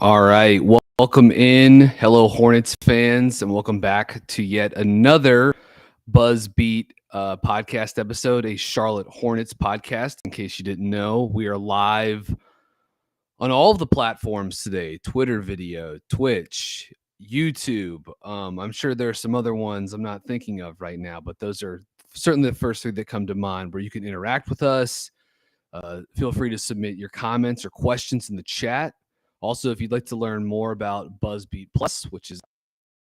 All right. Welcome in. Hello, Hornets fans, and welcome back to yet another BuzzBeat podcast episode, a Charlotte Hornets podcast. In case you didn't know, we are live on all of the platforms today: Twitter video, Twitch, YouTube. I'm sure there are some other ones I'm not thinking of right now, but those are certainly the first three that come to mind where you can interact with us. Feel free to submit your comments or questions in the chat. Also, if you'd like to learn more about BuzzBeat Plus, which is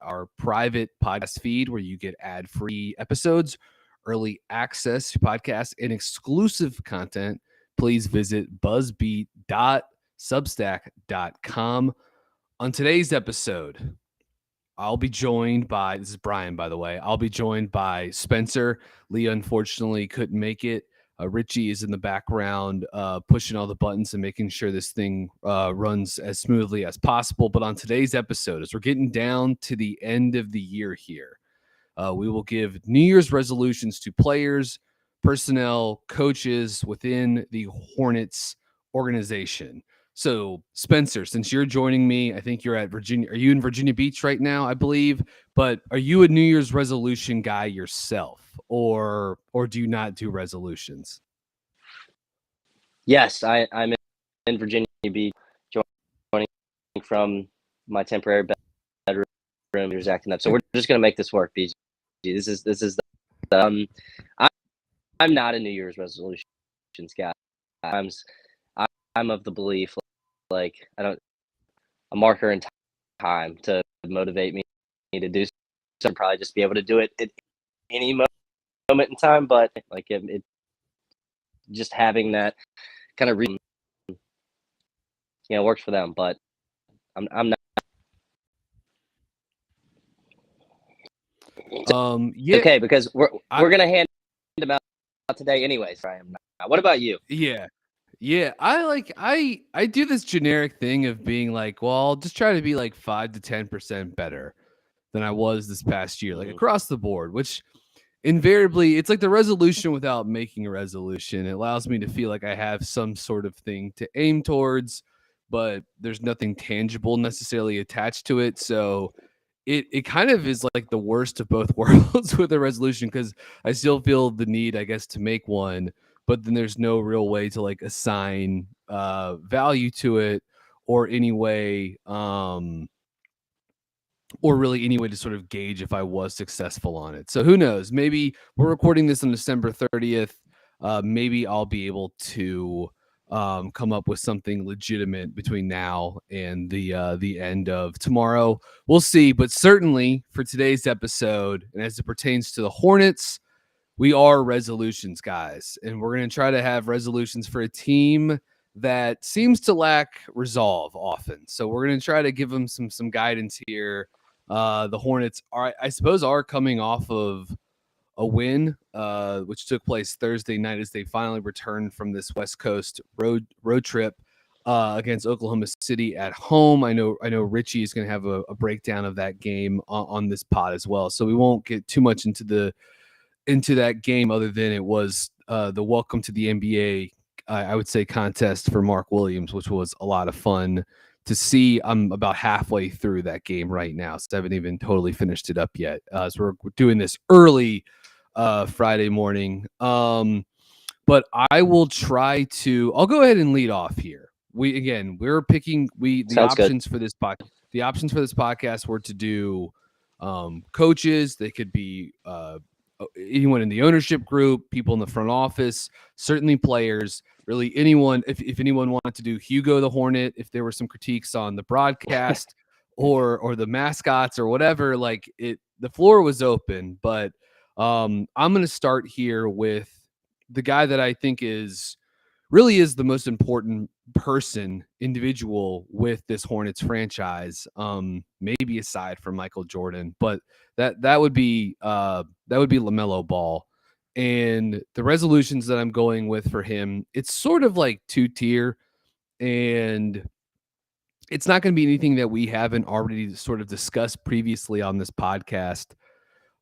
our private podcast feed where you get ad-free episodes, early access to podcasts, and exclusive content, please visit buzzbeat.substack.com. On today's episode, I'll be joined by, this is Brian, by the way, I'll be joined by Spencer. Leah, unfortunately, couldn't make it. Richie is in the background pushing all the buttons and making sure this thing runs as smoothly as possible. But on today's episode, as we're getting down to the end of the year here, we will give New Year's resolutions to players, personnel, coaches within the Hornets organization. So, Spencer, since you're joining me, I think you're at Virginia. Are you in Virginia Beach right now, I believe? But are you a New Year's resolution guy yourself, or do you not do resolutions? Yes, I'm in Virginia Beach, joining from my temporary bedroom. You're acting up, so we're just gonna make this work, BG. This is I'm not a New Year's resolutions guy. I'm of the belief like a marker in time to motivate me to do something. Probably just be able to do it at any moment in time, but like it just having that kind of reason, works for them. But I'm not. Yeah. Okay, because we're gonna hand them out today, anyways. I am not. What about you? Yeah, I do this generic thing of being like, well, I'll just try to be like 5 to 10% better than I was this past year, like across the board, which invariably it's like the resolution without making a resolution. It allows me to feel like I have some sort of thing to aim towards, but there's nothing tangible necessarily attached to it. So it kind of is like the worst of both worlds with a resolution, because I still feel the need, I guess, to make one, but then there's no real way to like assign value to it or any way or really any way to sort of gauge if I was successful on it. So who knows? Maybe we're recording this on December 30th. Maybe I'll be able to come up with something legitimate between now and the end of tomorrow. We'll see. But certainly for today's episode, and as it pertains to the Hornets, we are resolutions guys, and we're going to try to have resolutions for a team that seems to lack resolve often. So we're going to try to give them some guidance here. The Hornets I suppose, are coming off of a win, which took place Thursday night as they finally returned from this West Coast road trip against Oklahoma City at home. I know Richie is going to have a breakdown of that game on this pod as well, so we won't get too much into that game, other than it was the welcome to the NBA, I would say, contest for Mark Williams, which was a lot of fun to see. I'm about halfway through that game right now, so I haven't even totally finished it up yet. So we're doing this early Friday morning. But I will try to. I'll go ahead and lead off here. We're picking the Sounds options good. for this podcast. The options for this podcast were to do coaches. They could be anyone in the ownership group, people in the front office, certainly players, really anyone. If anyone wanted to do Hugo the Hornet, if there were some critiques on the broadcast or the mascots or whatever, like the floor was open. But I'm going to start here with the guy that I think really is the most important individual with this Hornets franchise, maybe aside from Michael Jordan, but that would be LaMelo Ball. And the resolutions that I'm going with for him, it's sort of like 2-tier, and it's not going to be anything that we haven't already sort of discussed previously on this podcast.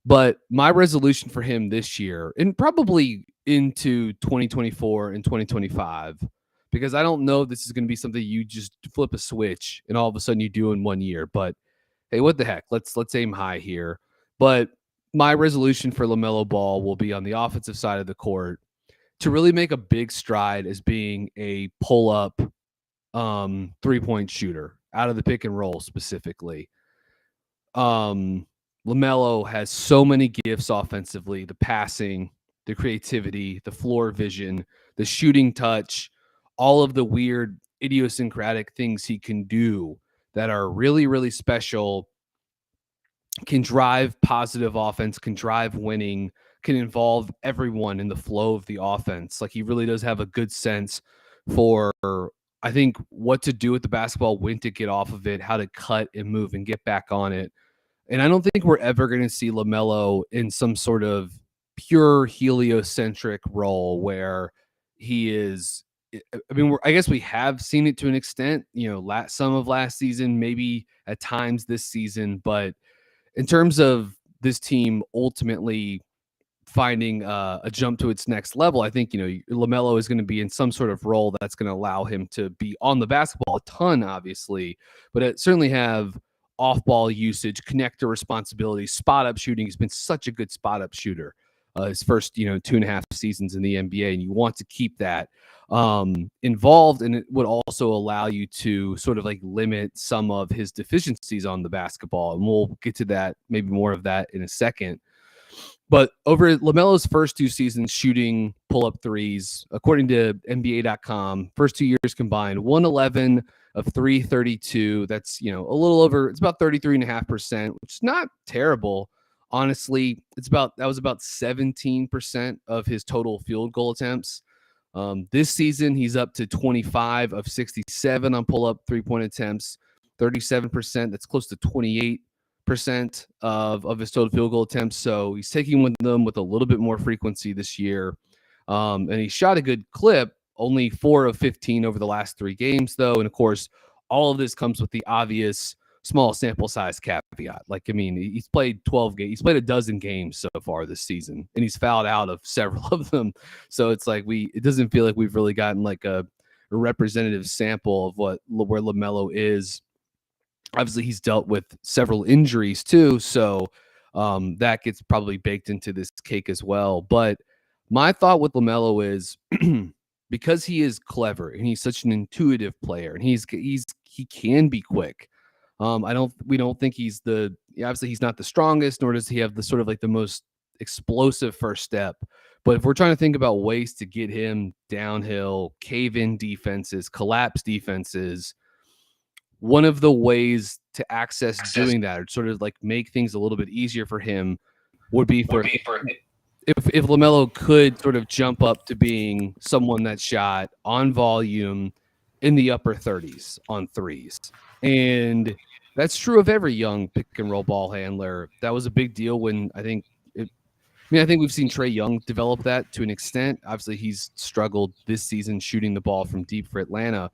But my resolution for him this year, and probably into 2024 and 2025, because I don't know if this is going to be something you just flip a switch and all of a sudden you do in 1 year. But hey, what the heck? Let's aim high here. But my resolution for LaMelo Ball will be on the offensive side of the court to really make a big stride as being a pull-up 3-point shooter out of the pick and roll specifically. LaMelo has so many gifts offensively, the passing, the creativity, the floor vision, the shooting touch, all of the weird idiosyncratic things he can do that are really, really special, can drive positive offense, can drive winning, can involve everyone in the flow of the offense. Like, he really does have a good sense for, I think, what to do with the basketball, when to get off of it, how to cut and move and get back on it. And I don't think we're ever going to see LaMelo in some sort of pure heliocentric role where he is. I mean, I guess we have seen it to an extent, some of last season, maybe at times this season. But in terms of this team ultimately finding a jump to its next level, I think, LaMelo is going to be in some sort of role that's going to allow him to be on the basketball a ton, obviously, but it certainly have off-ball usage, connector responsibility, spot-up shooting. He's been such a good spot-up shooter his first, 2.5 seasons in the NBA, and you want to keep that involved, and it would also allow you to sort of like limit some of his deficiencies on the basketball, and we'll get to that, maybe more of that in a second. But over LaMelo's first 2 seasons shooting pull-up threes, according to NBA.com, first 2 years combined, 111 of 332. That's, a little over, it's about 33.5%, which is not terrible. Honestly, that was about 17% of his total field goal attempts. This season, he's up to 25 of 67 on pull-up 3-point attempts, 37%. That's close to 28% of his total field goal attempts. So he's taking them with a little bit more frequency this year. And he shot a good clip, only 4 of 15 over the last 3 games, though. And of course, all of this comes with the obvious small sample size caveat. Like, I mean, he's played 12 games. He's played a dozen games so far this season, and he's fouled out of several of them. So it's like it doesn't feel like we've really gotten like a representative sample of where LaMelo is. Obviously, he's dealt with several injuries too, so that gets probably baked into this cake as well. But my thought with LaMelo is because he is clever and he's such an intuitive player, and he can be quick. We don't think obviously he's not the strongest, nor does he have the sort of like the most explosive first step. But if we're trying to think about ways to get him downhill, cave in defenses, collapse defenses, one of the ways to access doing that, or sort of like make things a little bit easier for him, would be if LaMelo could sort of jump up to being someone that shot on volume in the upper 30s on threes. And that's true of every young pick and roll ball handler. That was a big deal when I think we've seen Trae Young develop that to an extent. Obviously, he's struggled this season shooting the ball from deep for Atlanta.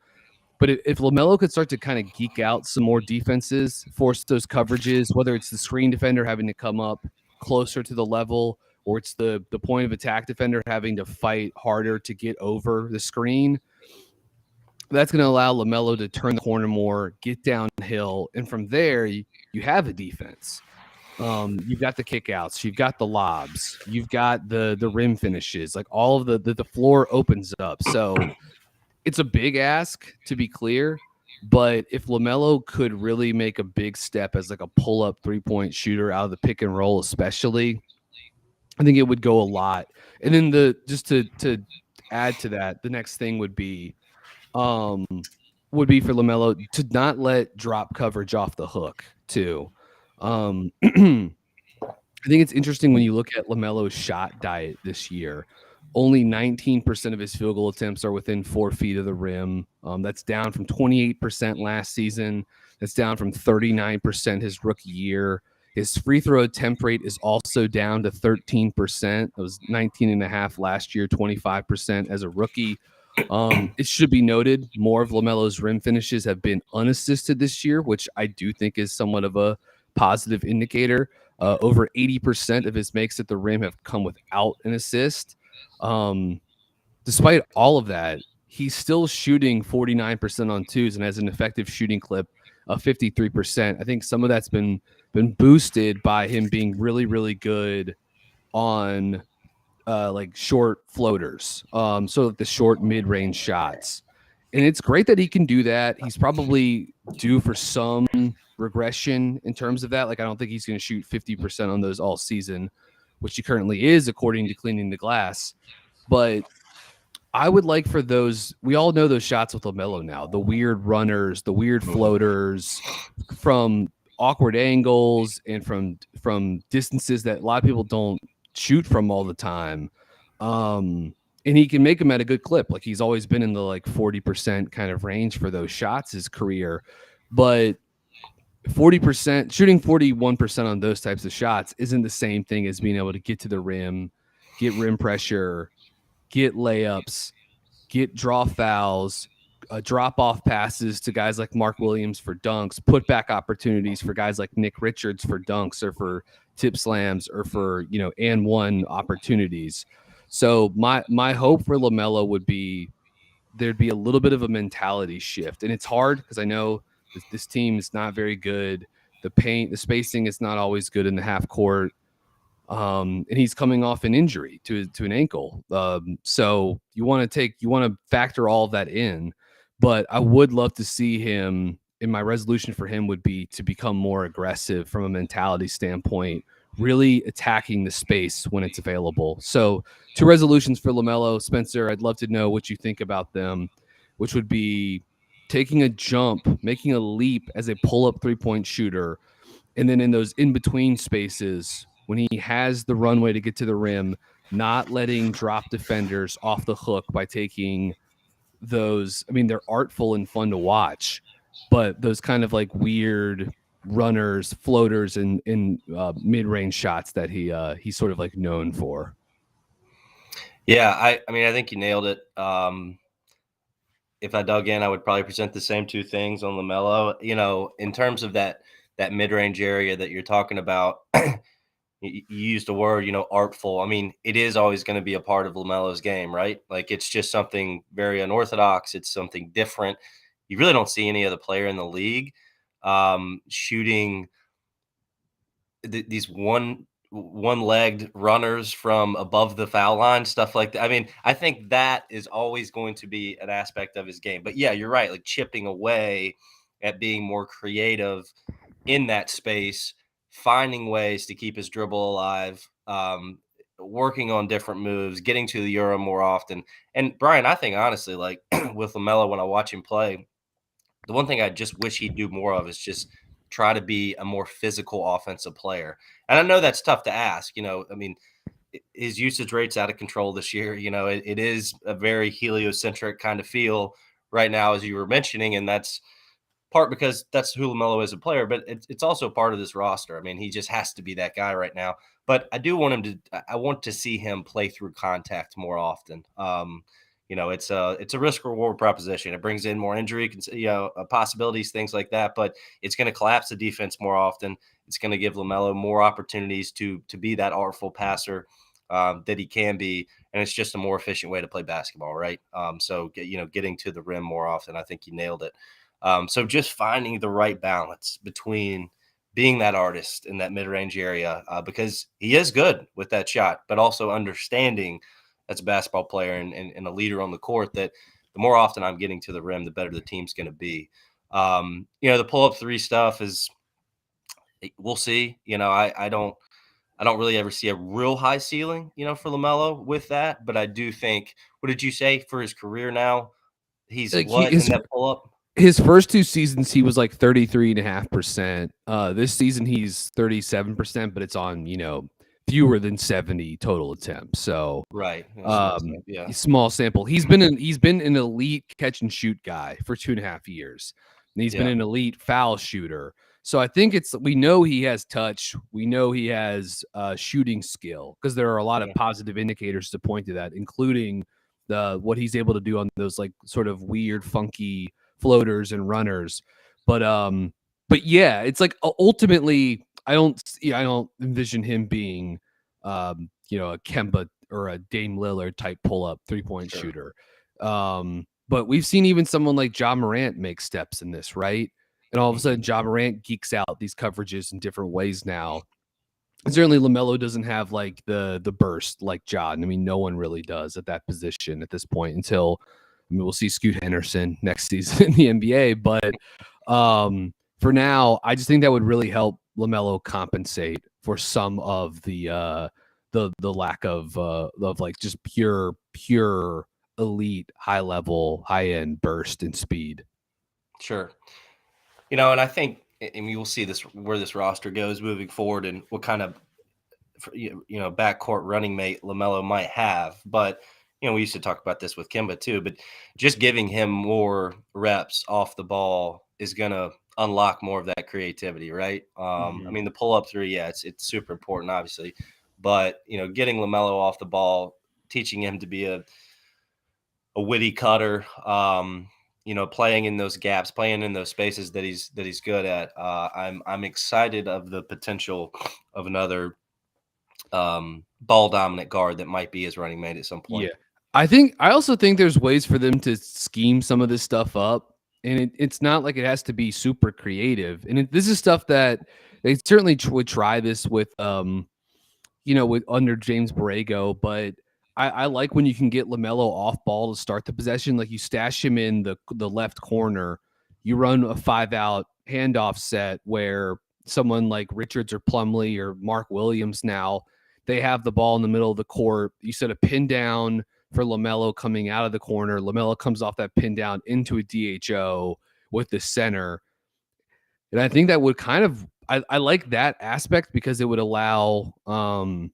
But if LaMelo could start to kind of geek out some more defenses, force those coverages, whether it's the screen defender having to come up closer to the level, or it's the point of attack defender having to fight harder to get over the screen, that's going to allow LaMelo to turn the corner more, get downhill, and from there you have a defense. You've got the kickouts, you've got the lobs, you've got the rim finishes, like all of the floor opens up. So it's a big ask, to be clear, but if LaMelo could really make a big step as like a pull-up 3-point shooter out of the pick and roll, especially, I think it would go a lot. And then just to add to that, the next thing would be for LaMelo to not let drop coverage off the hook too. I think it's interesting when you look at LaMelo's shot diet this year. Only 19% of his field goal attempts are within 4 feet of the rim. That's down from 28% last season. That's down from 39% his rookie year. His free throw attempt rate is also down to 13%. It was 19.5% last year, 25% as a rookie. It should be noted, more of LaMelo's rim finishes have been unassisted this year, which I do think is somewhat of a positive indicator. Over 80% of his makes at the rim have come without an assist. Despite all of that, he's still shooting 49% on twos and has an effective shooting clip of 53%. I think some of that's been boosted by him being really, really good on like short floaters, so like the short mid-range shots. And it's great that he can do that. He's probably due for some regression in terms of that. Like I don't think he's going to shoot 50% on those all season, which he currently is according to Cleaning the Glass. But I would like for those, we all know those shots with LaMelo now, the weird runners, the weird floaters from awkward angles and from distances that a lot of people don't shoot from all the time. And he can make them at a good clip. Like he's always been in the like 40% kind of range for those shots his career. But 40%, shooting 41% on those types of shots isn't the same thing as being able to get to the rim, get rim pressure, get layups, get draw fouls, drop off passes to guys like Mark Williams for dunks, put back opportunities for guys like Nick Richards for dunks or for tip slams or for, and one opportunities. So my hope for LaMelo would be there'd be a little bit of a mentality shift. And it's hard because I know this team is not very good. The spacing is not always good in the half court. And he's coming off an injury to an ankle. So you want to factor all of that in, but I would love to see him, and my resolution for him would be to become more aggressive from a mentality standpoint, really attacking the space when it's available. So 2 resolutions for LaMelo. Spencer, I'd love to know what you think about them, which would be taking a jump, making a leap as a pull-up three-point shooter, and then in those in-between spaces, when he has the runway to get to the rim, not letting drop defenders off the hook by taking those. I mean, they're artful and fun to watch, but those kind of like weird runners, floaters, and mid-range shots that he's sort of like known for. Yeah, I mean, I think you nailed it. If I dug in, I would probably present the same 2 things on LaMelo. In terms of that mid-range area that you're talking about, you used the word, artful. I mean, it is always going to be a part of LaMelo's game, right? Like it's just something very unorthodox. It's something different. You really don't see any other player in the league shooting these one-legged runners from above the foul line, stuff like that. I mean, I think that is always going to be an aspect of his game. But yeah, you're right. Like chipping away at being more creative in that space, finding ways to keep his dribble alive, working on different moves, getting to the Euro more often. And Brian, I think honestly, like with LaMelo, when I watch him play, the one thing I just wish he'd do more of is just try to be a more physical offensive player. And I know that's tough to ask. I mean, his usage rate's out of control this year. It is a very heliocentric kind of feel right now, as you were mentioning, and that's part because that's who LaMelo is a player, but it's also part of this roster. I mean, he just has to be that guy right now. But I do want him to. I want to see him play through contact more often. It's a risk reward proposition. It brings in more injury, possibilities, things like that. But it's going to collapse the defense more often. It's going to give LaMelo more opportunities to be that artful passer that he can be, and it's just a more efficient way to play basketball, right? So getting to the rim more often. I think you nailed it. So just finding the right balance between being that artist in that mid-range area, because he is good with that shot, but also understanding as a basketball player and a leader on the court that the more often I'm getting to the rim, the better the team's going to be. The pull-up 3 stuff is, we'll see. I don't really ever see a real high ceiling, for LaMelo with that, but I do think, what did you say for his career now? He's like in that pull-up? His first 2 seasons, he was like 33.5%. This season, he's 37%, but it's on, fewer than 70 total attempts. So right, small sample. He's been an elite catch and shoot guy for 2.5 years, and he's been an elite foul shooter. So I think we know he has touch. We know he has shooting skill, because there are a lot of positive indicators to point to that, including what he's able to do on those like sort of weird, funky floaters and runners. But yeah, it's like ultimately I don't envision him being a Kemba or a Dame Lillard type pull-up 3-point shooter. But we've seen even someone like Ja Morant make steps in this, right? And all of a sudden, Ja Morant geeks out these coverages in different ways now. And certainly LaMelo doesn't have like the burst like Ja. I mean, no one really does at that position at this point until we'll see Scoot Henderson next season in the NBA. But for now, I just think that would really help LaMelo compensate for some of the lack of like just pure elite, high level, high end burst and speed. Sure. And I think, and you will see this where this roster goes moving forward, and what kind of backcourt running mate LaMelo might have. But we used to talk about this with Kemba too. But just giving him more reps off the ball is gonna unlock more of that creativity, right? I mean, the pull up three, yeah, it's super important, obviously. But getting LaMelo off the ball, teaching him to be a witty cutter, playing in those gaps, playing in those spaces that he's good at. I'm excited of the potential of another ball dominant guard that might be his running mate at some point. Yeah, I also think there's ways for them to scheme some of this stuff up, and it's not like it has to be super creative. And this is stuff that they certainly would try this with with under James Borrego, but I like when you can get LaMelo off ball to start the possession. Like you stash him in the left corner, you run a 5-out handoff set where someone like Richards or Plumlee or Mark Williams now, they have the ball in the middle of the court. You set a pin down for LaMelo coming out of the corner. LaMelo comes off that pin down into a DHO with the center. And I think that would kind of I like that aspect because it would allow LaMelo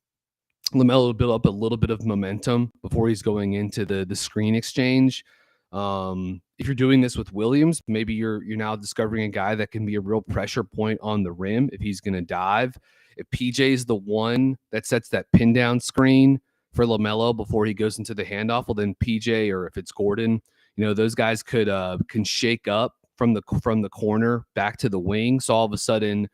to build up a little bit of momentum before he's going into the screen exchange. If you're doing this with Williams, maybe you're now discovering a guy that can be a real pressure point on the rim if he's going to dive. If PJ is the one that sets that pin down screen for LaMelo before he goes into the handoff, well then PJ, or if it's Gordon, those guys can shake up from the corner back to the wing. So all of a sudden,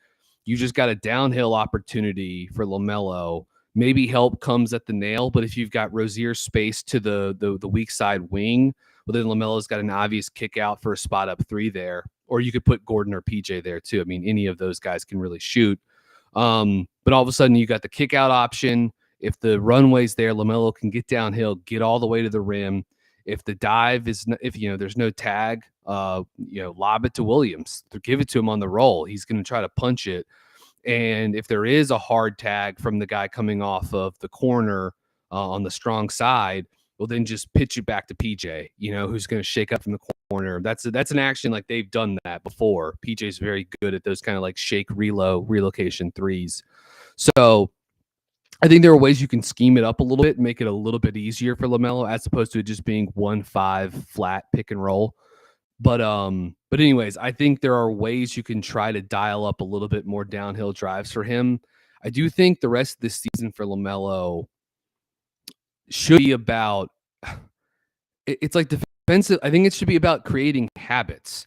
you just got a downhill opportunity for LaMelo. Maybe help comes at the nail, but if you've got Rozier space to the weak side wing, well then LaMelo's got an obvious kick out for a spot up three there. Or you could put Gordon or PJ there too. I mean, any of those guys can really shoot. But all of a sudden you got the kick out option. If the runway's there, LaMelo can get downhill, get all the way to the rim. If the dive is, there's no tag, lob it to Williams, give it to him on the roll. He's going to try to punch it. And if there is a hard tag from the guy coming off of the corner on the strong side, well, then just pitch it back to PJ, who's going to shake up from the corner. That's an action like they've done that before. PJ's very good at those kind of like shake relocation threes. So I think there are ways you can scheme it up a little bit and make it a little bit easier for LaMelo as opposed to it just being 1-5 flat pick and roll. But anyways, I think there are ways you can try to dial up a little bit more downhill drives for him. I do think the rest of this season for LaMelo should be about, it's like defensive. I think it should be about creating habits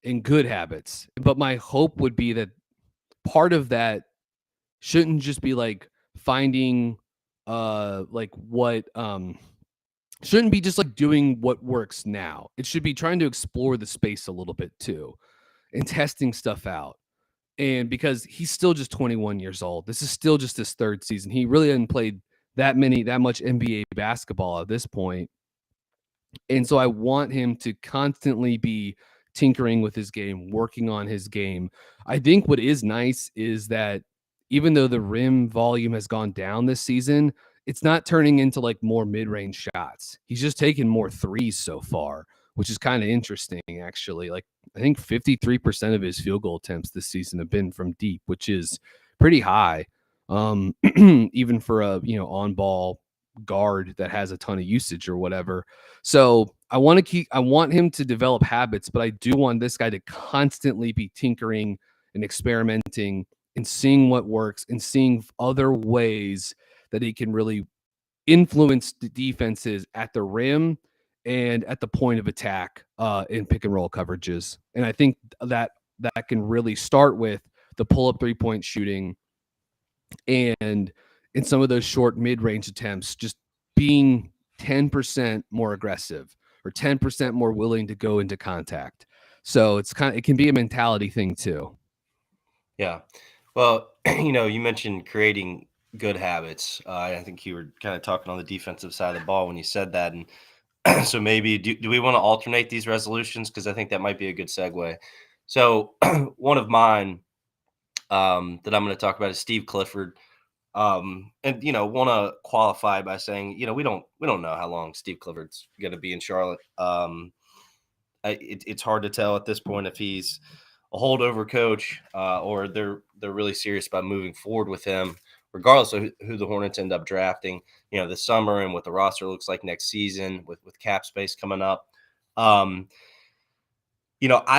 and good habits. But my hope would be that part of that shouldn't just be like finding shouldn't be just like doing what works now. It should be trying to explore the space a little bit too and testing stuff out. And because he's still just 21 years old, this is still just his third season. He really hadn't played that much NBA basketball at this point. And so I want him to constantly be tinkering with his game, working on his game. I think what is nice is that even though the rim volume has gone down this season, it's not turning into like more mid-range shots. He's just taken more threes so far, which is kind of interesting, actually. Like I think 53% of his field goal attempts this season have been from deep, which is pretty high, even for a on-ball guard that has a ton of usage or whatever. So I want him to develop habits, but I do want this guy to constantly be tinkering and experimenting and seeing what works and seeing other ways that he can really influence the defenses at the rim and at the point of attack in pick and roll coverages. And I think that can really start with the pull-up three-point shooting and in some of those short mid-range attempts, just being 10% more aggressive, or 10% more willing to go into contact. So it can be a mentality thing too. Yeah. Well, you mentioned creating good habits. I think you were kind of talking on the defensive side of the ball when you said that. And so maybe do we want to alternate these resolutions? Because I think that might be a good segue. So one of mine that I'm going to talk about is Steve Clifford. And want to qualify by saying, we don't know how long Steve Clifford's going to be in Charlotte. It's hard to tell at this point if he's a holdover coach or they're really serious about moving forward with him, regardless of who the Hornets end up drafting, this summer and what the roster looks like next season with cap space coming up. I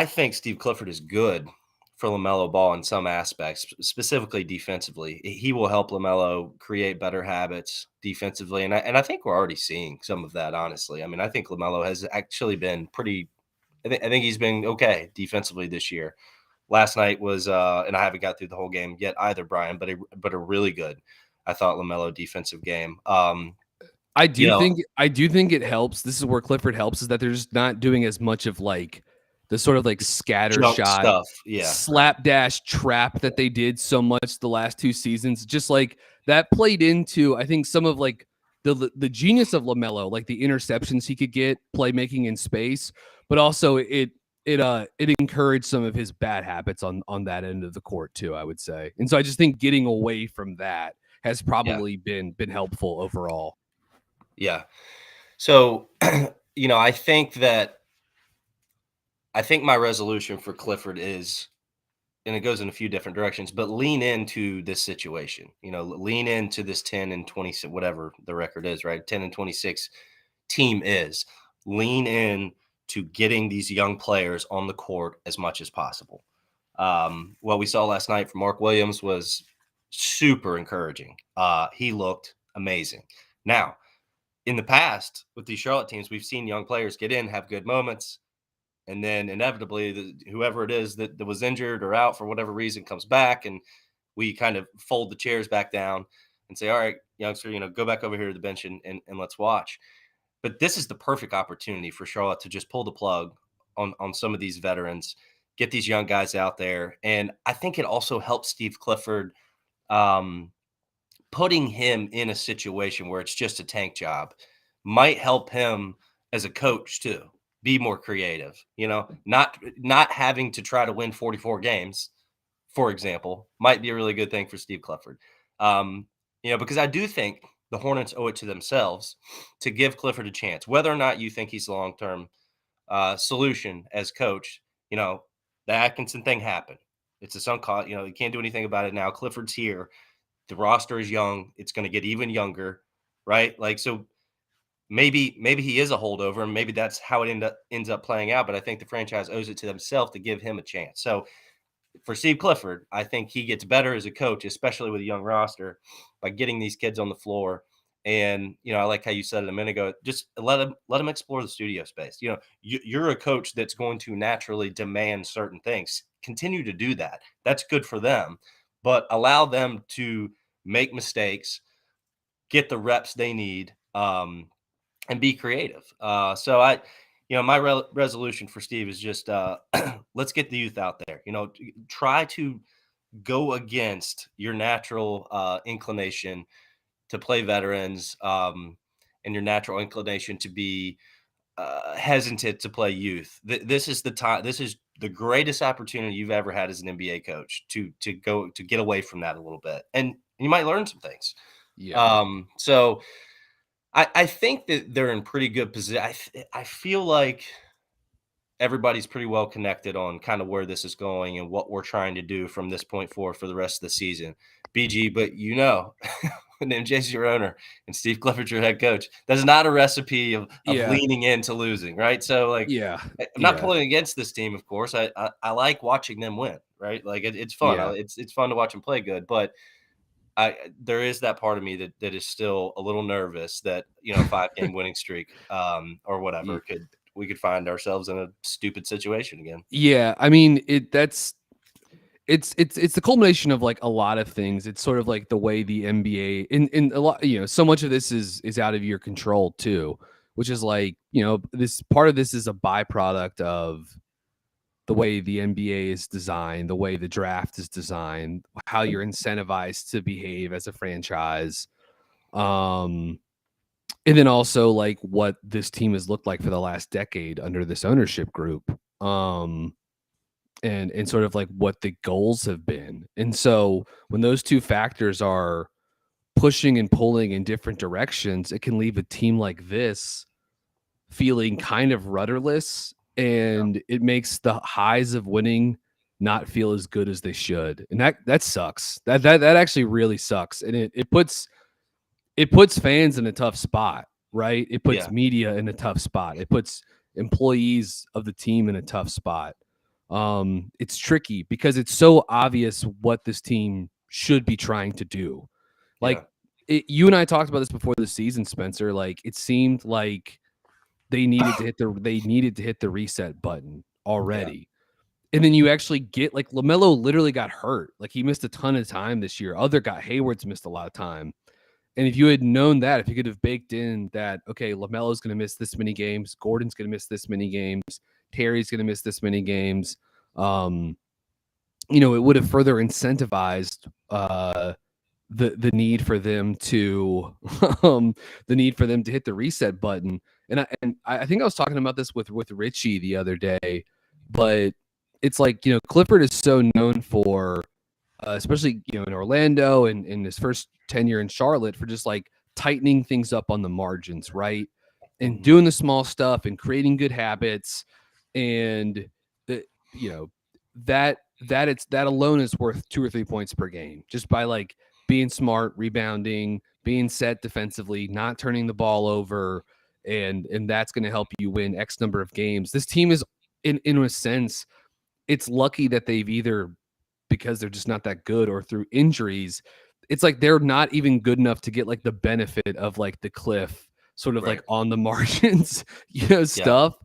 think Steve Clifford is good for LaMelo Ball in some aspects, specifically defensively. He will help LaMelo create better habits defensively, and I think we're already seeing some of that, honestly. I mean, I think LaMelo has actually been pretty – I think he's been okay defensively this year. Last night was and I haven't got through the whole game yet either, Brian, but a really good, I thought, LaMelo defensive game. I do think it helps. This is where Clifford helps, is that they're just not doing as much of like the sort of like scatter shot stuff, slapdash trap that they did so much the last 2 seasons. Just like that played into, I think, some of like the genius of LaMelo, like the interceptions he could get, playmaking in space, but also it encouraged some of his bad habits on that end of the court too, I would say. And so I just think getting away from that has probably been helpful overall. Yeah. So, I think my resolution for Clifford is, and it goes in a few different directions, but lean into this situation, lean into this 10 and 26, whatever the record is, right? 10 and 26 team is. Lean in to getting these young players on the court as much as possible. What we saw last night from Mark Williams was super encouraging. He looked amazing. Now, in the past with these Charlotte teams, we've seen young players get in, have good moments, and then inevitably whoever it is that was injured or out for whatever reason comes back, and we kind of fold the chairs back down and say, all right, youngster, go back over here to the bench and let's watch. But this is the perfect opportunity for Charlotte to just pull the plug on some of these veterans, get these young guys out there. And I think it also helps Steve Clifford, putting him in a situation where it's just a tank job might help him as a coach too. Be more creative, not having to try to win 44 games, for example, might be a really good thing for Steve Clifford. Because I do think the Hornets owe it to themselves to give Clifford a chance, whether or not you think he's a long-term solution as coach. The Atkinson thing happened. It's a sunk cost. You can't do anything about it now. Clifford's here. The roster is young. It's going to get even younger, right? So maybe he is a holdover, and maybe that's how it ends up playing out. But I think the franchise owes it to themselves to give him a chance. So for Steve Clifford, I think he gets better as a coach, especially with a young roster, by getting these kids on the floor. And I like how you said it a minute ago. Just let them explore the studio space. You're a coach that's going to naturally demand certain things. Continue to do that. That's good for them, but allow them to make mistakes, get the reps they need, and be creative. So my resolution for Steve is just let's get the youth out there. Try to go against your natural inclination to play veterans, and your natural inclination to be hesitant to play youth. This is the time. This is the greatest opportunity you've ever had as an NBA coach to get away from that a little bit, and you might learn some things. Yeah. So I think that they're in pretty good position. I feel like everybody's pretty well connected on kind of where this is going and what we're trying to do from this point forward for the rest of the season. BG, but when MJ's your owner and Steve Clifford's your head coach, that's not a recipe of leaning into losing, right? So I'm not pulling against this team, of course. I like watching them win, right? It's fun. Yeah. It's fun to watch them play good, but there is that part of me that is still a little nervous that 5-game winning streak or whatever we could find ourselves in a stupid situation again. Yeah, I mean it's the culmination of like a lot of things. It's sort of like the way the NBA in a lot, so much of this is out of your control too, which is like, this part of this is a byproduct of the way the NBA is designed, the way the draft is designed, how you're incentivized to behave as a franchise. And then also like what this team has looked like for the last decade under this ownership group. And sort of like what the goals have been. And so when those two factors are pushing and pulling in different directions, it can leave a team like this feeling kind of rudderless, and it makes the highs of winning not feel as good as they should. And that sucks. That actually really sucks. And it puts fans in a tough spot, right? It puts media in a tough spot. It puts employees of the team in a tough spot. It's tricky because it's so obvious what this team should be trying to do. Like you and I talked about this before the season, Spencer. Like it seemed like they needed to hit the reset button already. And then you actually get like LaMelo literally got hurt. Like he missed a ton of time this year. Hayward's missed a lot of time. And if you had known that, if you could have baked in that, okay, LaMelo's going to miss this many games, Gordon's going to miss this many games, Terry's going to miss this many games, it would have further incentivized the need for them to hit the reset button. And I think I was talking about this with Richie the other day, but it's like, Clifford is so known for, especially, in Orlando and in his first tenure in Charlotte, for just like tightening things up on the margins, right? And doing the small stuff and creating good habits. And that alone is worth 2 or 3 points per game, just by like being smart, rebounding, being set defensively, not turning the ball over. And that's going to help you win X number of games. This team is in a sense, it's lucky that they've either, because they're just not that good, or through injuries, it's like they're not even good enough to get like the benefit of like the cliff sort of like on the margins, stuff.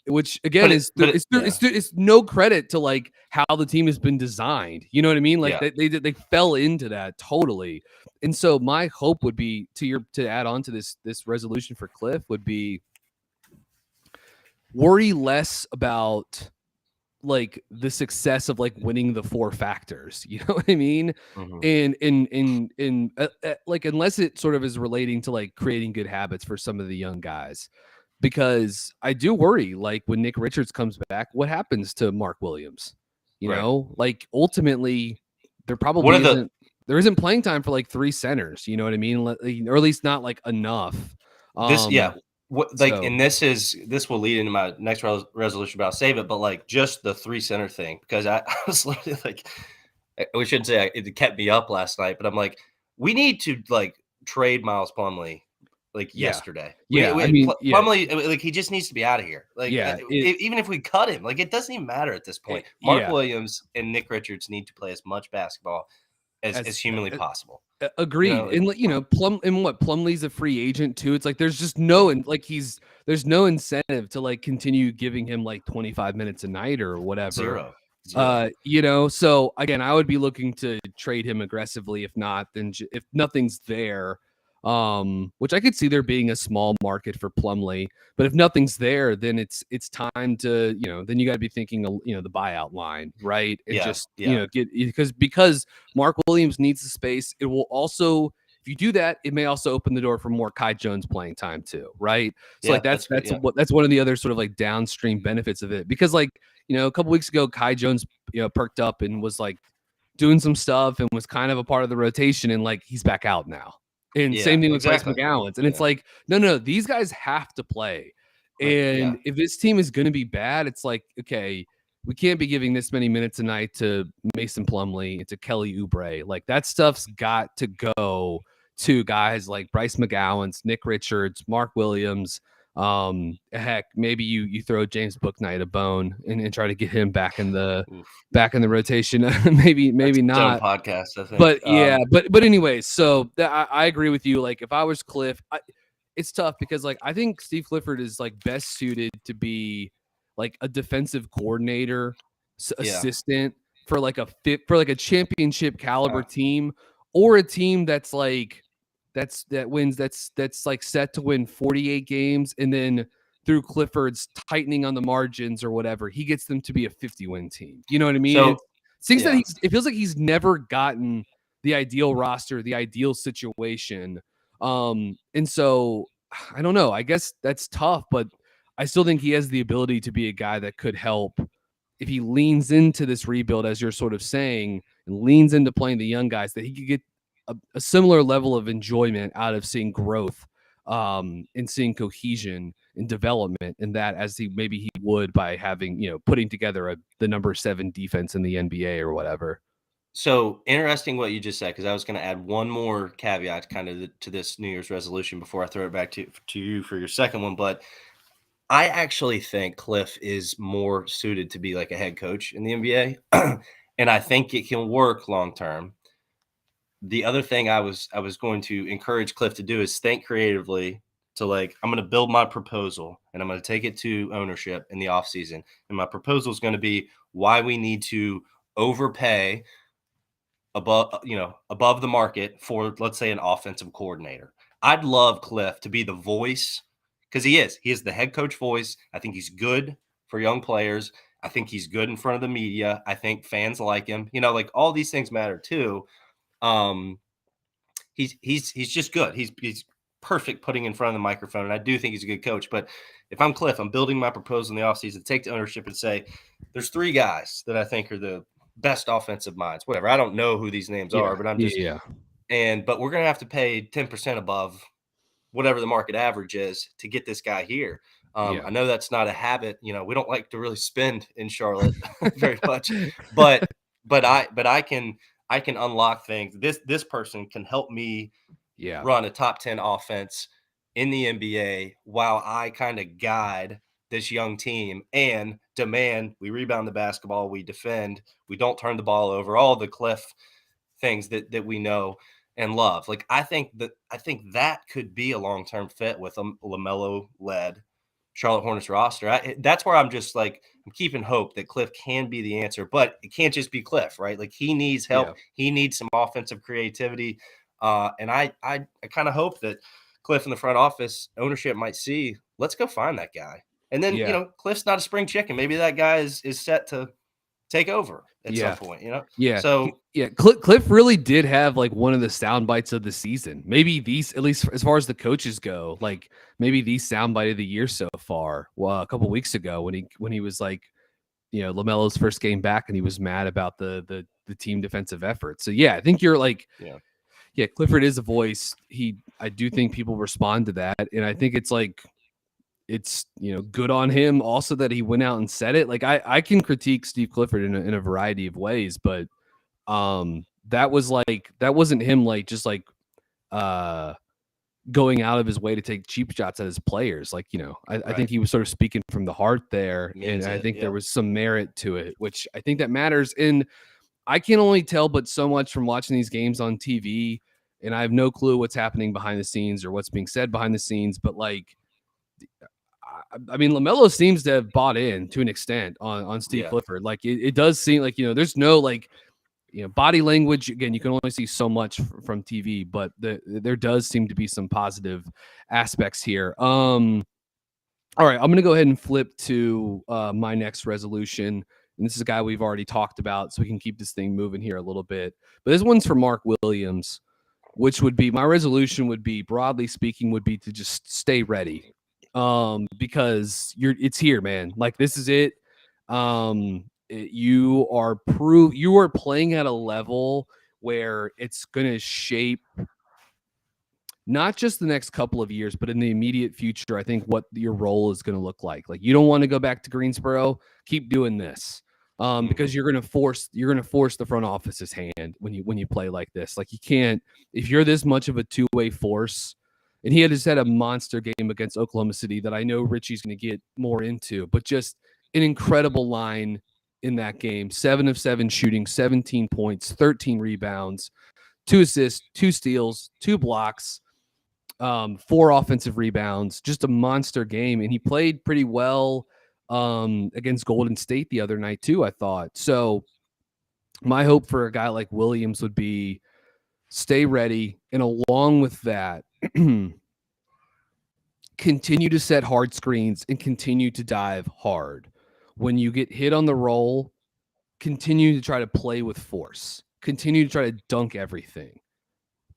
Which again it's no credit to like how the team has been designed. You know what I mean? Like they fell into that totally. And so my hope would be to add on to this resolution for Cliff would be worry less about like the success of like winning the 4 factors, you know what I mean? And like, unless it sort of is relating to like creating good habits for some of the young guys, because I do worry, like when Nick Richards comes back, what happens to Mark Williams? Like ultimately there probably isn't playing time for like 3 centers, you know what I mean? Or at least not like enough. And this will lead into my next resolution, but I'll save it. But like just the 3 center thing, because I was literally like, we shouldn't say it kept me up last night, but I'm like, we need to like trade Miles Plumlee like yesterday. Plumlee, like he just needs to be out of here. Like even if we cut him, like it doesn't even matter at this point. Mark Williams and Nick Richards need to play as much basketball as humanly possible. Agreed. Plumlee's a free agent too. It's like there's just there's no incentive to like continue giving him like 25 minutes a night or whatever. Zero. So again, I would be looking to trade him aggressively. If not, then if nothing's there, which I could see there being a small market for Plumlee, but if nothing's there, then it's time to, then you got to be thinking, the buyout line, right? And because Mark Williams needs the space. It will also, if you do that, it may also open the door for more Kai Jones playing time too, right? So that's one of the other sort of like downstream benefits of it, because like, a couple weeks ago, Kai Jones, perked up and was like doing some stuff and was kind of a part of the rotation, and like he's back out now. And same thing with Bryce McGowan. And it's like, no, these guys have to play. And if this team is going to be bad, it's like, okay, we can't be giving this many minutes a night to Mason Plumlee and to Kelly Oubre. Like that stuff's got to go to guys like Bryce McGowan's, Nick Richards, Mark Williams. Heck, maybe you throw James Bouknight a bone and try to get him back in the rotation. maybe not podcast, I think. But but anyway, so I agree with you. Like if I was Cliff, it's tough because like I think Steve Clifford is like best suited to be like a defensive coordinator assistant for like a championship caliber team, or a team that's that's like set to win 48 games, and then through Clifford's tightening on the margins or whatever, he gets them to be a 50-win team. You know what I mean? So That it feels like he's never gotten the ideal roster, the ideal situation. And so I don't know. I guess that's tough, but I still think he has the ability to be a guy that could help if he leans into this rebuild, as you're sort of saying, and leans into playing the young guys, that he could get a similar level of enjoyment out of seeing growth and seeing cohesion and development in that as he would by having, putting together the number 7 defense in the NBA or whatever. So interesting what you just said, because I was going to add one more caveat kind of to this New Year's resolution before I throw it back to you for your second one. But I actually think Cliff is more suited to be like a head coach in the NBA, and I think it can work long term. The other thing I was going to encourage Cliff to do is think creatively. To like, I'm going to build my proposal and I'm going to take it to ownership in the offseason. And my proposal is going to be why we need to overpay above the market for, let's say, an offensive coordinator. I'd love Cliff to be the voice, because he is the head coach voice. I think he's good for young players. I think he's good in front of the media. I think fans like him. Like all these things matter too. He's just good. He's perfect putting in front of the microphone, and I do think he's a good coach. But if I'm Cliff, I'm building my proposal in the offseason, take the ownership and say, there's 3 guys that I think are the best offensive minds, whatever. I don't know who these names are, but I'm just but we're going to have to pay 10% above whatever the market average is to get this guy here. I know that's not a habit. We don't like to really spend in Charlotte very much, but I can unlock things. This person can help me run a top 10 offense in the NBA while I kind of guide this young team and demand we rebound the basketball, we defend, we don't turn the ball over, all the Cliff things that we know and love. Like I think that could be a long-term fit with a LaMelo-led Charlotte Hornets roster. That's where I'm just like, I'm keeping hope that Cliff can be the answer, but it can't just be Cliff, right? Like he needs help. He needs some offensive creativity. And I kind of hope that Cliff in the front office ownership might see, let's go find that guy. And then, Cliff's not a spring chicken. Maybe that guy is set to take over at some point, Yeah. So Cliff really did have like one of the sound bites of the season. Maybe these, at least as far as the coaches go, like maybe the sound bite of the year so far. Well, a couple weeks ago when he was like, LaMelo's first game back and he was mad about the team defensive effort. So I think you're like, Clifford is a voice. I do think people respond to that. And I think it's like, it's good on him also that he went out and said it. Like I can critique Steve Clifford in a variety of ways, but that wasn't him like just like going out of his way to take cheap shots at his players. Like, I think he was sort of speaking from the heart there. And I think there was some merit to it, which I think that matters. And I can only tell but so much from watching these games on TV, and I have no clue what's happening behind the scenes or what's being said behind the scenes, but like, I mean, LaMelo seems to have bought in to an extent on Steve Clifford. Like it does seem like, there's no like, body language. Again, you can only see so much from TV, but there does seem to be some positive aspects here. All right, I'm going to go ahead and flip to my next resolution. And this is a guy we've already talked about, so we can keep this thing moving here a little bit. But this one's for Mark Williams, which would be, my resolution would be, broadly speaking, would be to just stay ready. Because it's here, man. Like this is it. You are playing at a level where it's going to shape not just the next couple of years, but in the immediate future, I think what your role is going to look like. Like you don't want to go back to Greensboro, keep doing this. Because you're going to force the front office's hand when you play like this. Like you can't, if you're this much of a two-way force. And he just had a monster game against Oklahoma City that I know Richie's going to get more into, but just an incredible line in that game. 7 of 7 shooting, 17 points, 13 rebounds, 2 assists, 2 steals, 2 blocks, 4 offensive rebounds, just a monster game. And he played pretty well against Golden State the other night too, I thought. So my hope for a guy like Williams would be, stay ready, and along with that, continue to set hard screens and continue to dive hard. When you get hit on the roll, continue to try to play with force. Continue to try to dunk everything.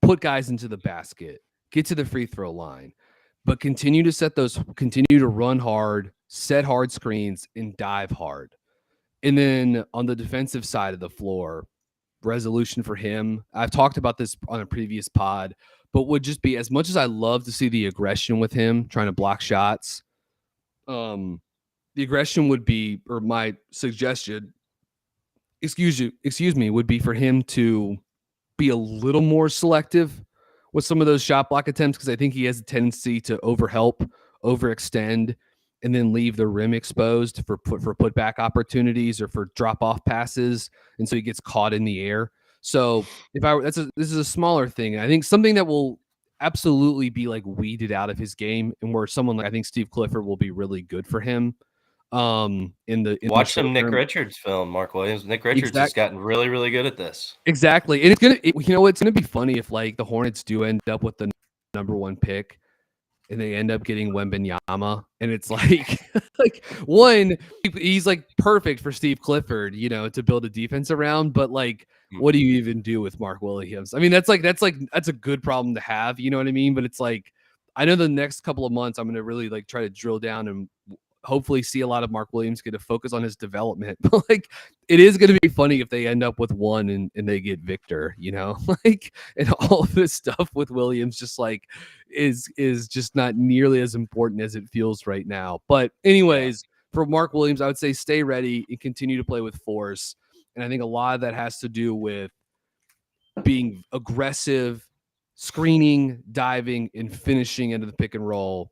Put guys into the basket. Get to the free throw line. But continue to run hard, set hard screens, and dive hard. And then on the defensive side of the floor, resolution for him. I've talked about this on a previous pod, but would just be, as much as I love to see the aggression with him trying to block shots, the aggression would be, or my suggestion, excuse me, would be for him to be a little more selective with some of those shot block attempts, because I think he has a tendency to overhelp, overextend, and then leave the rim exposed for putback opportunities or for drop off passes, and so he gets caught in the air. So this is a smaller thing. I think something that will absolutely be like weeded out of his game, and where someone like I think Steve Clifford will be really good for him. Watch some Nick Richards film, Mark Williams. Nick Richards has gotten really, really good at this. Exactly. And it's gonna be funny if like the Hornets do end up with the number 1 pick and they end up getting Wembanyama, and it's like like one, he's like perfect for Steve Clifford, to build a defense around, but like what do you even do with Mark Williams? I mean, that's a good problem to have, you know what I mean? But it's like, I know the next couple of months I'm gonna really like try to drill down and hopefully see a lot of Mark Williams get to focus on his development. But like, it is going to be funny if they end up with one and they get Victor, like, and all of this stuff with Williams just like is just not nearly as important as it feels right now. But anyways, for Mark Williams, I would say stay ready and continue to play with force. And I think a lot of that has to do with being aggressive, screening, diving, and finishing into the pick and roll,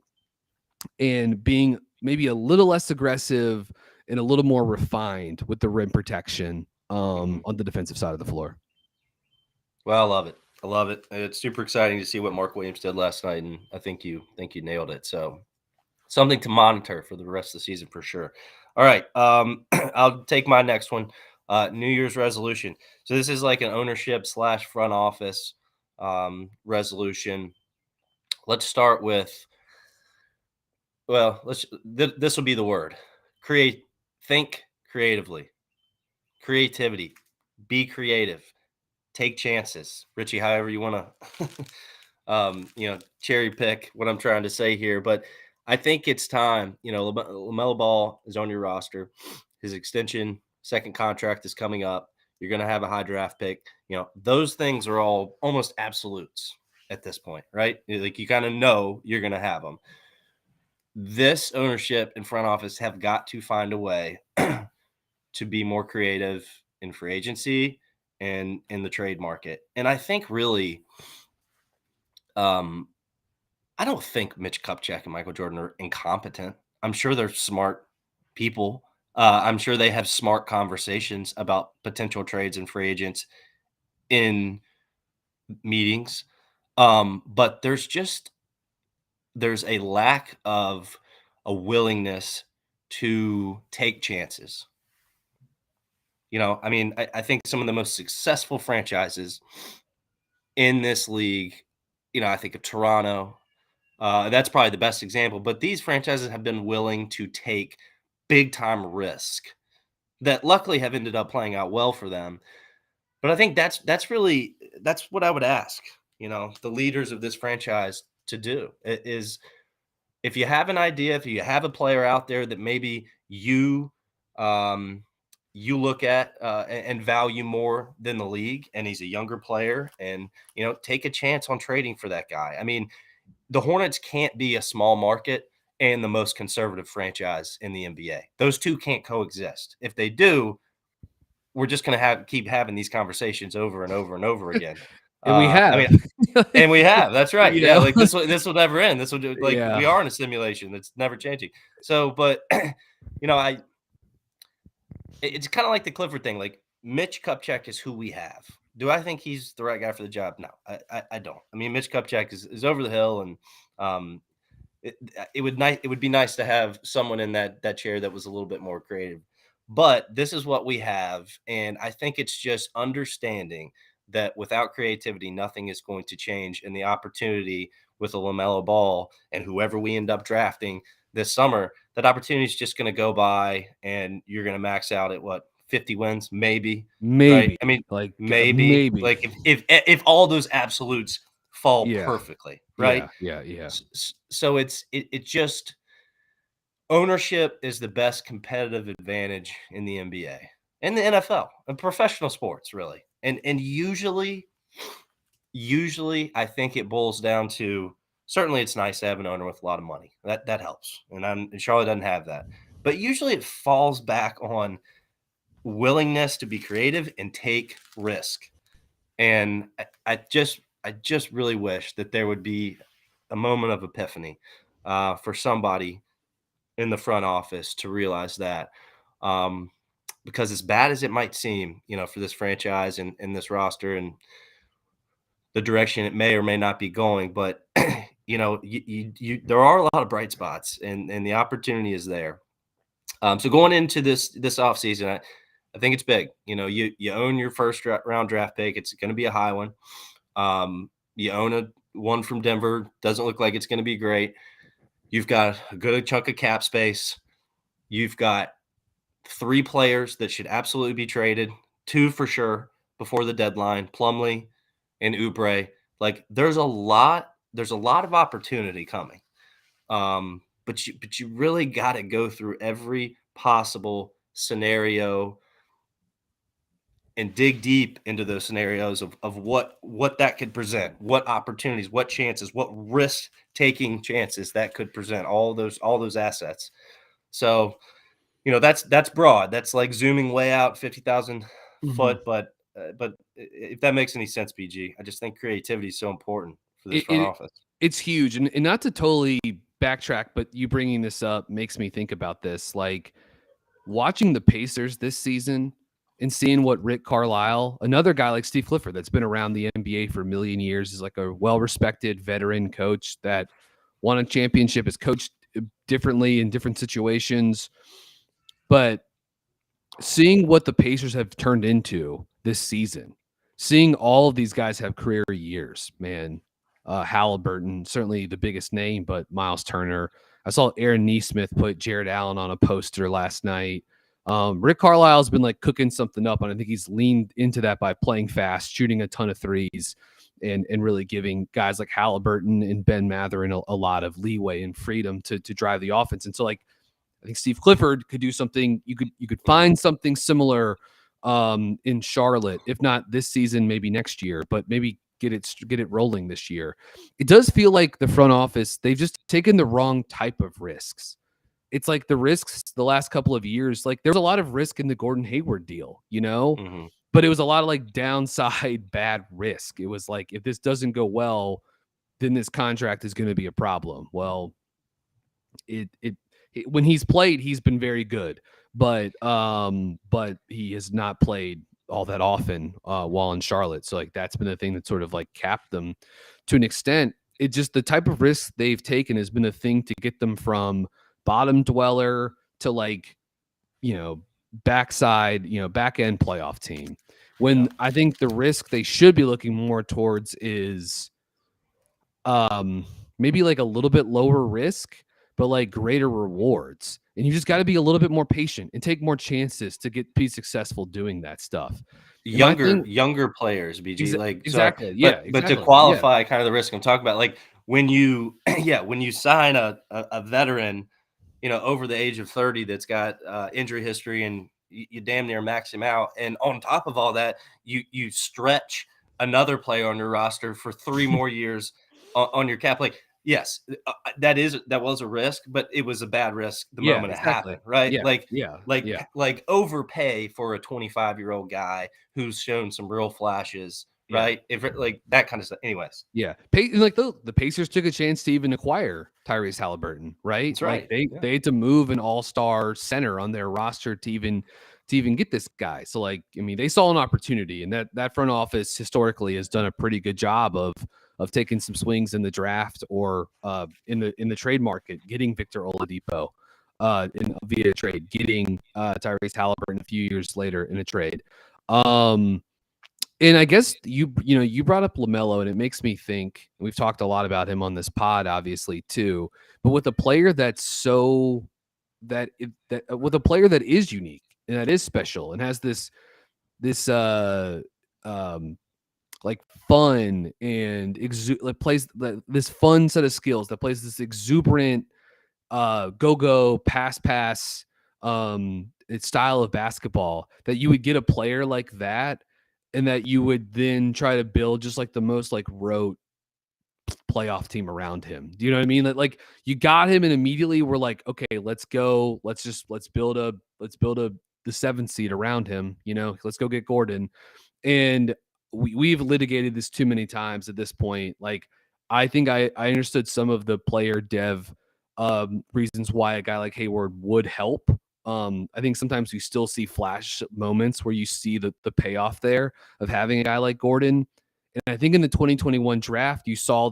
and being maybe a little less aggressive and a little more refined with the rim protection on the defensive side of the floor. Well, I love it. I love it. It's super exciting to see what Mark Williams did last night, and I think you nailed it. So something to monitor for the rest of the season for sure. All right. I'll take my next one. New Year's resolution. So this is like an ownership / front office resolution. Let's start with, this will be the word. Think creatively. Creativity. Be creative. Take chances. Richie, however you want to, cherry pick what I'm trying to say here. But I think it's time. LaMelo Ball is on your roster. His extension, second contract is coming up. You're going to have a high draft pick. Those things are all almost absolutes at this point, right? Like, you kind of know you're going to have them. This ownership and front office have got to find a way to be more creative in free agency and in the trade market. And I think really, I don't think Mitch Kupchak and Michael Jordan are incompetent. I'm sure they're smart people. I'm sure they have smart conversations about potential trades and free agents in meetings. But there's a lack of a willingness to take chances. I think some of the most successful franchises in this league, I think of Toronto. That's probably the best example. But these franchises have been willing to take big-time risk that luckily have ended up playing out well for them. But I think that's what I would ask, the leaders of this franchise to do is, if you have an idea, if you have a player out there that maybe you look at and value more than the league, and he's a younger player, and, take a chance on trading for that guy. I mean, the Hornets can't be a small market and the most conservative franchise in the NBA. Those two can't coexist. If they do, we're just going to keep having these conversations over and over and over again. And we have. And we have. That's right. Yeah, like this will never end. This will we are in a simulation that's never changing. So, but it's kind of like the Clifford thing. Like, Mitch Kupchak is who we have. Do I think he's the right guy for the job? No, I don't. I mean, Mitch Kupchak is over the hill, and it would be nice to have someone in that chair that was a little bit more creative. But this is what we have, and I think it's just understanding that without creativity, nothing is going to change. And the opportunity with a LaMelo Ball and whoever we end up drafting this summer, that opportunity is just going to go by, and you're going to max out at what, 50 wins, maybe. Right? I mean, like maybe. Like if all those absolutes fall perfectly, right? Yeah. So it just, ownership is the best competitive advantage in the NBA and the NFL and professional sports, really. And usually I think it boils down to, certainly it's nice to have an owner with a lot of money. That helps. And Charlotte doesn't have that. But usually it falls back on willingness to be creative and take risk. And I just really wish that there would be a moment of epiphany for somebody in the front office to realize that, because as bad as it might seem, for this franchise and this roster and the direction it may or may not be going, but there are a lot of bright spots, and the opportunity is there. So going into this offseason, I think it's big. You own your first round draft pick. It's going to be a high one. You own one from Denver. Doesn't look like it's going to be great. You've got a good chunk of cap space. You've got 3 players that should absolutely be traded, 2 for sure before the deadline, Plumlee and Oubre. Like, there's a lot of opportunity coming. But you really got to go through every possible scenario and dig deep into those scenarios of what that could present, what opportunities, what chances, what risk-taking chances that could present, all those assets. So, that's broad. That's like zooming way out 50,000 foot. But if that makes any sense, BG, I just think creativity is so important for this front office. It's huge. And not to totally backtrack, but you bringing this up makes me think about this. Like, watching the Pacers this season and seeing what Rick Carlisle, another guy like Steve Clifford that's been around the NBA for a million years, is like a well-respected veteran coach that won a championship, has coached differently in different situations. But seeing what the Pacers have turned into this season, seeing all of these guys have career years, man. Halliburton, certainly the biggest name, but Miles Turner. I saw Aaron Nesmith put Jared Allen on a poster last night. Rick Carlisle's been like cooking something up, and I think he's leaned into that by playing fast, shooting a ton of threes, and really giving guys like Halliburton and Ben Mathurin a lot of leeway and freedom to drive the offense. And so, like, I think Steve Clifford could do something. You could find something similar in Charlotte, if not this season, maybe next year, but maybe get it rolling this year. It does feel like the front office, they've just taken the wrong type of risks. It's like the risks the last couple of years, like there was a lot of risk in the Gordon Hayward deal, but it was a lot of like downside bad risk. It was like, if this doesn't go well, then this contract is going to be a problem. Well, when he's played, he's been very good, but he has not played all that often while in Charlotte. So like that's been the thing that sort of like capped them to an extent. It just, the type of risk they've taken has been a thing to get them from bottom dweller to like, backside, back end playoff team. When I think the risk they should be looking more towards is maybe like a little bit lower risk, but like greater rewards. And you just got to be a little bit more patient and take more chances to be successful doing that stuff. Younger players, BG, exactly. But to qualify kind of the risk I'm talking about, like when you sign a veteran, over the age of 30 that's got injury history, and you damn near max him out, and on top of all that, you stretch another player on your roster for 3 more years on your cap. Like, yes, that was a risk, but it was a bad risk the moment it happened, right? Like overpay for a 25-year-old guy who's shown some real flashes, right? If it, like that kind of stuff. Anyways, like the Pacers took a chance to even acquire Tyrese Halliburton, right? That's right. Like they had to move an all-star center on their roster to even get this guy. So like, I mean, they saw an opportunity, and that front office historically has done a pretty good job of taking some swings in the draft or in the trade market, getting Victor Oladipo via trade, getting Tyrese Halliburton a few years later in a trade. And I guess you brought up LaMelo, and it makes me think. We've talked a lot about him on this pod, obviously too. But with a player that's so with a player that is unique and that is special and has this um like fun and plays this fun set of skills, that plays this exuberant go pass it's style of basketball, that you would get a player like that, and that you would then try to build just like the most like rote playoff team around him. Do you know what I mean? Like you got him and immediately we're like, okay, let's go. Let's build the 7th seed around him. Let's go get Gordon. And we've litigated this too many times at this point. Like, I think I understood some of the player dev reasons why a guy like Hayward would help. I think sometimes you still see flash moments where you see the payoff there of having a guy like Gordon. And I think in the 2021 draft, you saw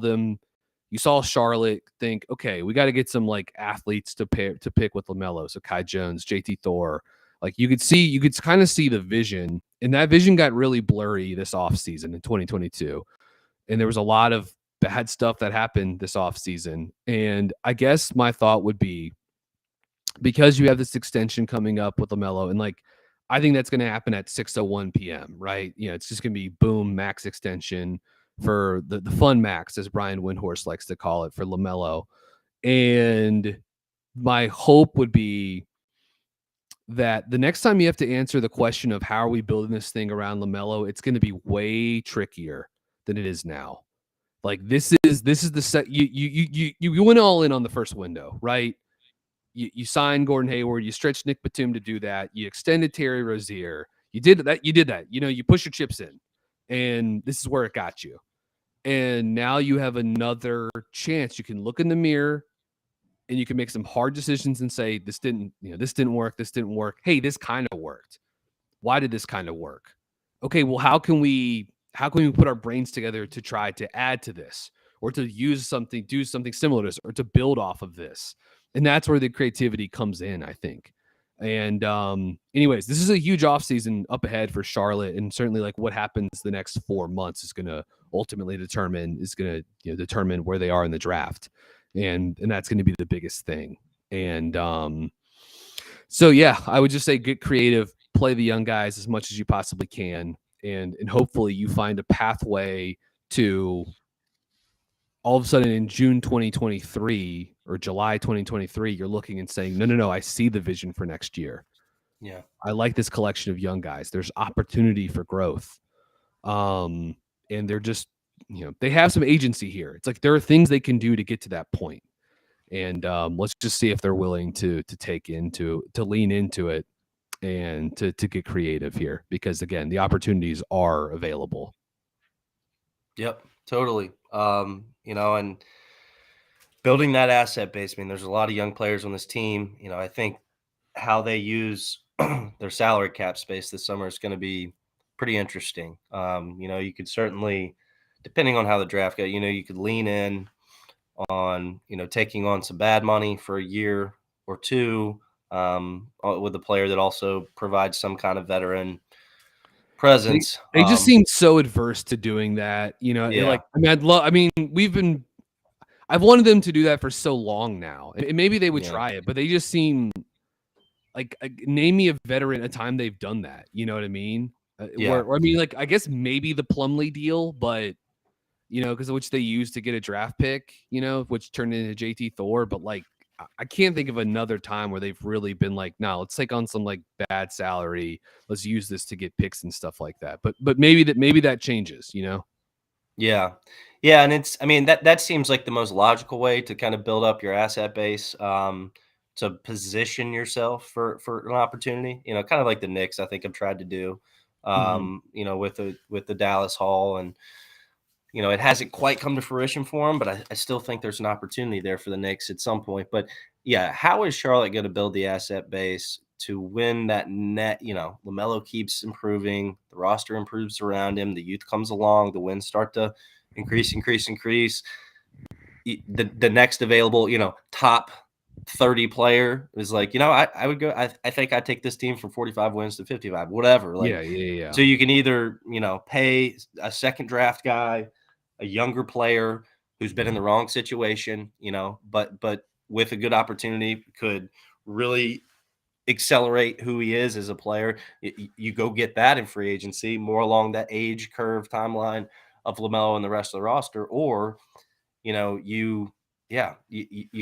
Charlotte think, okay, we got to get some like athletes to pick with LaMelo. So Kai Jones, JT Thor, like you could kind of see the vision, and that vision got really blurry this offseason in 2022. And there was a lot of bad stuff that happened this offseason. And I guess my thought would be, because you have this extension coming up with LaMelo, and like, I think that's going to happen at 6:01 p.m., right? It's just going to be boom, max extension for the fun max, as Brian Windhorst likes to call it, for LaMelo. And my hope would be that the next time you have to answer the question of how are we building this thing around LaMelo, it's going to be way trickier than it is now. Like this is the set you went all in on the first window, right? You signed Gordon Hayward, you stretched Nick Batum to do that, you extended Terry Rozier, you did that. You push your chips in, and this is where it got you. And now you have another chance. You can look in the mirror and you can make some hard decisions and say, this didn't work. This didn't work. Hey, this kind of worked. Why did this kind of work? Okay, well, how can we put our brains together to try to add to this, or to do something similar to this, or to build off of this? And that's where the creativity comes in, I think. And anyways, this is a huge offseason up ahead for Charlotte, and certainly like what happens the next 4 months is going to ultimately determine where they are in the draft. And that's going to be the biggest thing. And so yeah, I would just say get creative, play the young guys as much as you possibly can, and hopefully you find a pathway to all of a sudden in June 2023 or July 2023, you're looking and saying, no, I see the vision for next year. Yeah. I like this collection of young guys. There's opportunity for growth. And they're just, they have some agency here. It's like there are things they can do to get to that point. And let's just see if they're willing to lean into it and to get creative here, because again, the opportunities are available. Yep, totally. And building that asset base. I mean, there's a lot of young players on this team. I think how they use their salary cap space this summer is going to be pretty interesting. You could certainly, depending on how the draft goes, you could lean in on, taking on some bad money for a year or two with a player that also provides some kind of veteran presence. They just seem so adverse to doing that. Yeah. Like, I've wanted them to do that for so long now. And maybe they would try it, but they just seem like, name me a time they've done that. You know what I mean? I guess maybe the Plumlee deal, but because of which they used to get a draft pick, which turned into JT Thor. But like, I can't think of another time where they've really been like, no, let's take on some like bad salary. Let's use this to get picks and stuff like that. But maybe that changes, Yeah. Yeah. And that seems like the most logical way to kind of build up your asset base, to position yourself for an opportunity, kind of like the Knicks, I think, have tried to do, with the Dallas Hall, and, it hasn't quite come to fruition for them, but I still think there's an opportunity there for the Knicks at some point. But yeah, how is Charlotte going to build the asset base to win that net? LaMelo keeps improving, the roster improves around him, the youth comes along, the wins start to increase. The next available, top 30 player is like, I would go. I think I'd take this team from 45 wins to 55, whatever. Like, Yeah. so you can either, pay a second draft guy, a younger player who's been in the wrong situation, but with a good opportunity could really accelerate who he is as a player. You go get that in free agency, more along that age curve timeline of LaMelo and the rest of the roster, or you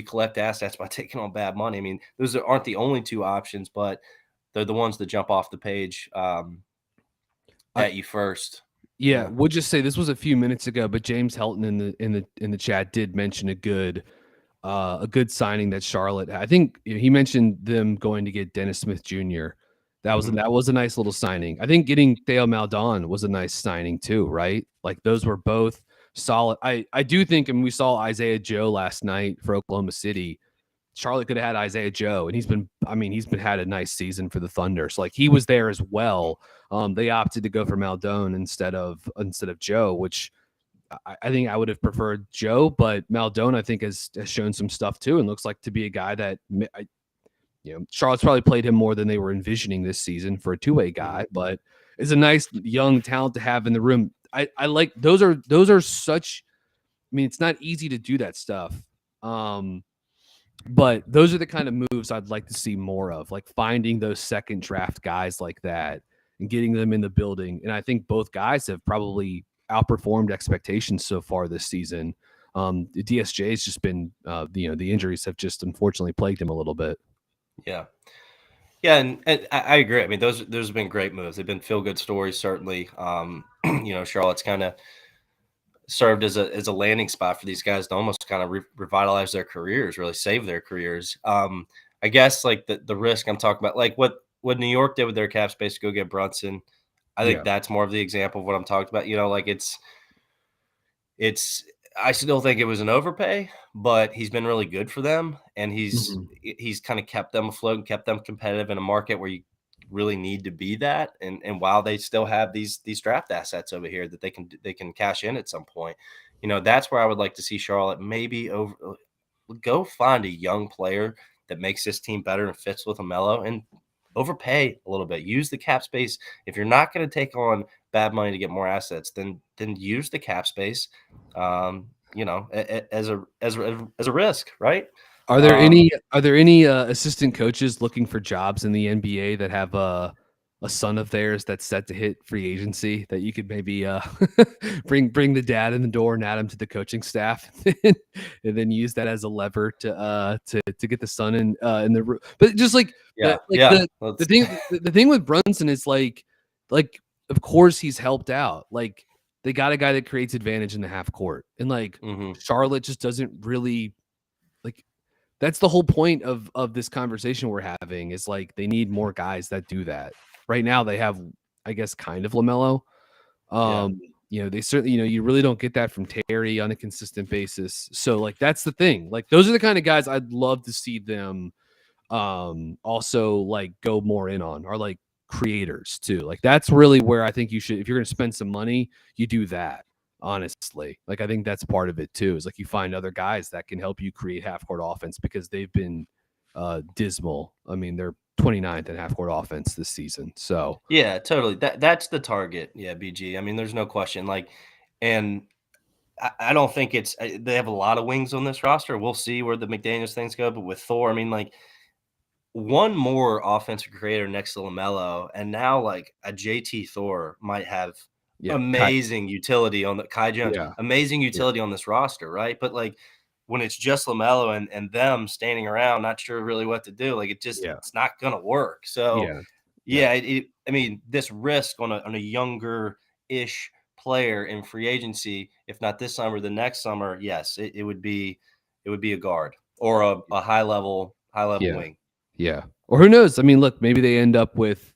collect assets by taking on bad money. I mean, those aren't the only two options, but they're the ones that jump off the page at you first. Yeah, we'll just say this was a few minutes ago, but James Helton in the chat did mention a good signing that Charlotte. I think he mentioned them going to get Dennis Smith Jr. That was a nice little signing. I think getting Theo Maldon was a nice signing too, right? Like those were both solid. I do think, and we saw Isaiah Joe last night for Oklahoma City. Charlotte could have had Isaiah Joe, and he's been had a nice season for the Thunder. So like he was there as well. They opted to go for Maldon instead of Joe, which I think I would have preferred Joe, but Maldon I think has shown some stuff too, and looks like to be a guy that Charlotte's probably played him more than they were envisioning this season for a two-way guy, but is a nice young talent to have in the room. I like those are such. I mean, it's not easy to do that stuff. But those are the kind of moves I'd like to see more of, like finding those second draft guys like that and getting them in the building. And I think both guys have probably outperformed expectations so far this season. The DSJ has just been, the injuries have just unfortunately plagued him a little bit. Yeah. Yeah, and I agree. I mean, those have been great moves. They've been feel-good stories, certainly. Charlotte's kind of served as a landing spot for these guys to almost kind of revitalize their careers, really save their careers. I guess like the risk I'm talking about, like what New York did with their cap space to go get Brunson. I think that's more of the example of what I'm talking about. Like it's I still think it was an overpay, but he's been really good for them, and he's kind of kept them afloat and kept them competitive in a market where you really need to be that. And while they still have these draft assets over here that they can cash in at some point, that's where I would like to see Charlotte maybe go find a young player that makes this team better and fits with LaMelo and overpay a little bit. Use the cap space. If you're not going to take on bad money to get more assets, then use the cap space, as a risk, right? Are there any assistant coaches looking for jobs in the NBA that have a son of theirs that's set to hit free agency that you could maybe bring the dad in the door and add him to the coaching staff and then use that as a lever to get the son in the room? But just the thing with Brunson is like of course he's helped out. Like they got a guy that creates advantage in the half court, and like Charlotte just doesn't really like. That's the whole point of this conversation we're having is like they need more guys that do that. Right now they have, I guess, kind of LaMelo. They certainly, you really don't get that from Terry on a consistent basis. So like that's the thing. Like those are the kind of guys I'd love to see them also like go more in on, or like creators too. Like that's really where I think you should, if you're going to spend some money, you do that. Honestly, like I think that's part of it too, is like you find other guys that can help you create half-court offense, because they've been dismal. I mean, they're 29th in half-court offense this season. So yeah, totally. That's the target. Yeah, BG. I mean, there's no question. Like, and I don't think they have a lot of wings on this roster. We'll see where the McDaniels things go. But with Thor, I mean, like one more offensive creator next to LaMelo, and now like a JT Thor might have amazing utility on the Kai Jones, amazing utility on this roster, right? But like when it's just LaMelo and them standing around, not sure really what to do, like it's not gonna work. So I mean, this risk on a younger ish player in free agency, if not this summer, the next summer, yes, it would be a guard or a high level wing. Yeah, or who knows? I mean, look, maybe they end up with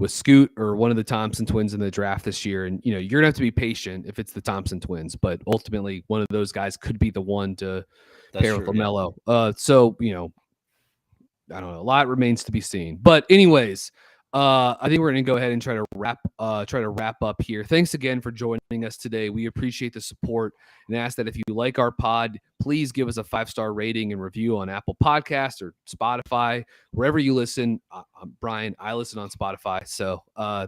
Scoot or one of the Thompson twins in the draft this year. And, you're going to have to be patient if it's the Thompson twins, but ultimately one of those guys could be the one to pair with LaMelo. So, I don't know. A lot remains to be seen. But anyways, I think we're going to go ahead and try to wrap up here. Thanks again for joining us today. We appreciate the support and ask that if you like our pod, please give us a 5-star rating and review on Apple Podcasts or Spotify, wherever you listen. Brian, I listen on Spotify, so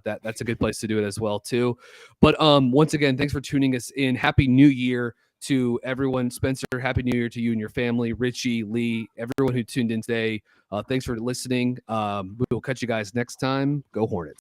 that's a good place to do it as well too. But once again, thanks for tuning us in. Happy New Year to everyone. Spencer, Happy New Year to you and your family. Richie, Lee, everyone who tuned in today. Thanks for listening. We will catch you guys next time. Go Hornets.